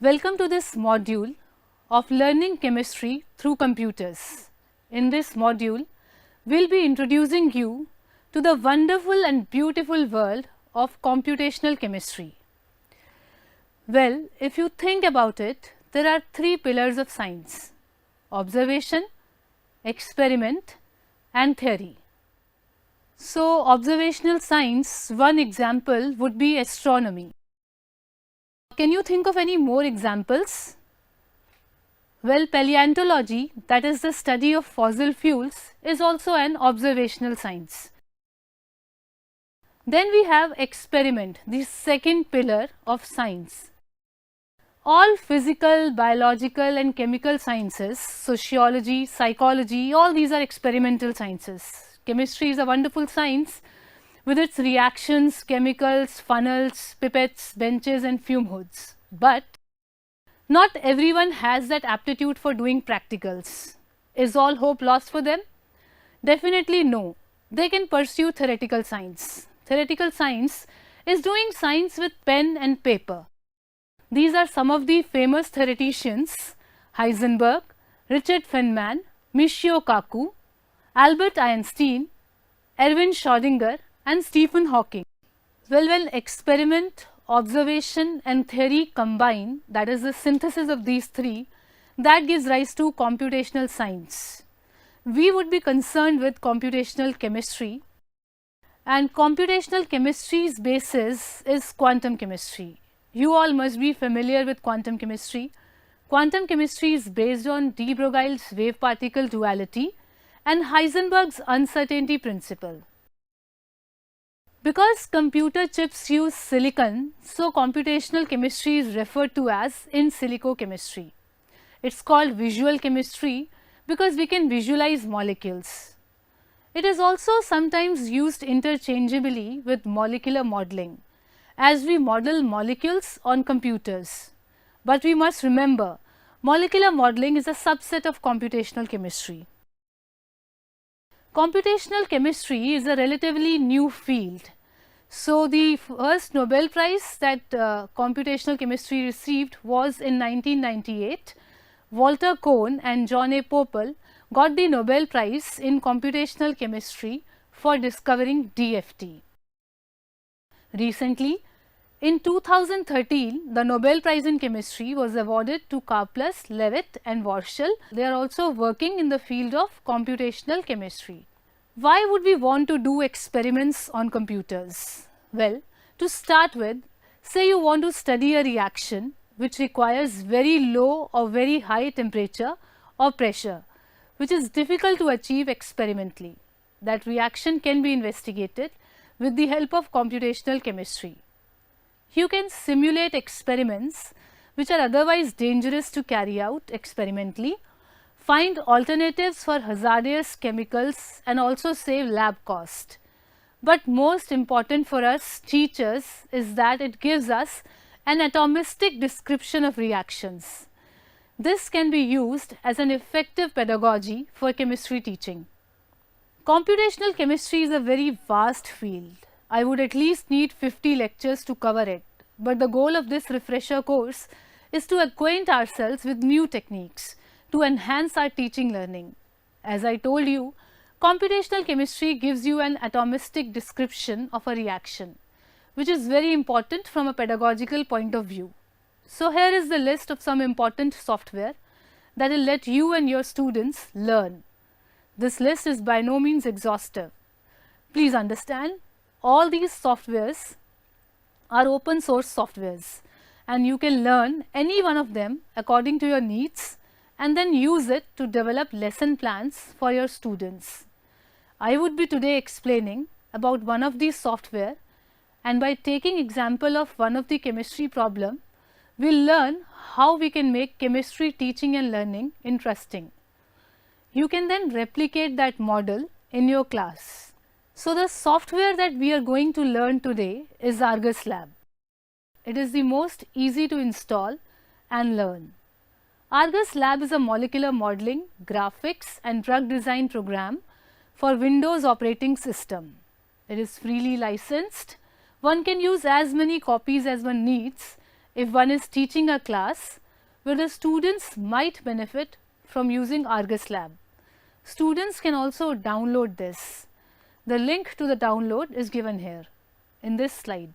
Welcome to this module of learning chemistry through computers. In this module, we will be introducing you to the wonderful and beautiful world of computational chemistry. Well, if you think about it, there are three pillars of science: observation, experiment and theory. So, observational science, one example would be astronomy. Can you think of any more examples? Well, paleontology, that is the study of fossil fuels, is also an observational science. Then we have experiment, the second pillar of science. All physical, biological and chemical sciences, sociology, psychology, all these are experimental sciences. Chemistry is a wonderful science with its reactions, chemicals, funnels, pipettes, benches and fume hoods. But not everyone has that aptitude for doing practicals. Is all hope lost for them? Definitely no. They can pursue theoretical science. Theoretical science is doing science with pen and paper. These are some of the famous theoreticians: Heisenberg, Richard Feynman, Michio Kaku, Albert Einstein, Erwin Schrödinger and Stephen Hawking. Well, when experiment, observation and theory combine, that is the synthesis of these three, that gives rise to computational science. We would be concerned with computational chemistry, and computational chemistry's basis is quantum chemistry. You all must be familiar with quantum chemistry. Quantum chemistry is based on de Broglie's wave particle duality and Heisenberg's uncertainty principle. Because computer chips use silicon, so computational chemistry is referred to as in silico chemistry. It's called visual chemistry because we can visualize molecules. It is also sometimes used interchangeably with molecular modeling, as we model molecules on computers. But we must remember, molecular modeling is a subset of computational chemistry. Computational chemistry is a relatively new field. So, the first Nobel Prize that computational chemistry received was in 1998. Walter Kohn and John A. Pople got the Nobel Prize in computational chemistry for discovering DFT. Recently, in 2013, the Nobel Prize in Chemistry was awarded to Karplus, Levitt and Warshel. They are also working in the field of computational chemistry. Why would we want to do experiments on computers? Well, to start with, say you want to study a reaction which requires very low or very high temperature or pressure, which is difficult to achieve experimentally. That reaction can be investigated with the help of computational chemistry. You can simulate experiments which are otherwise dangerous to carry out experimentally, find alternatives for hazardous chemicals and also save lab cost. But most important for us teachers is that it gives us an atomistic description of reactions. This can be used as an effective pedagogy for chemistry teaching. Computational chemistry is a very vast field. I would at least need 50 lectures to cover it, but the goal of this refresher course is to acquaint ourselves with new techniques to enhance our teaching learning. As I told you, computational chemistry gives you an atomistic description of a reaction, which is very important from a pedagogical point of view. So, here is the list of some important software that will let you and your students learn. This list is by no means exhaustive. Please understand, all these softwares are open source softwares and you can learn any one of them according to your needs and then use it to develop lesson plans for your students. I would be today explaining about one of these software, and by taking example of one of the chemistry problem, we will learn how we can make chemistry teaching and learning interesting. You can then replicate that model in your class. So, the software that we are going to learn today is ArgusLab. It is the most easy to install and learn. ArgusLab is a molecular modeling, graphics and drug design program for Windows operating system. It is freely licensed. One can use as many copies as one needs if one is teaching a class where the students might benefit from using ArgusLab. Students can also download this. The link to the download is given here in this slide.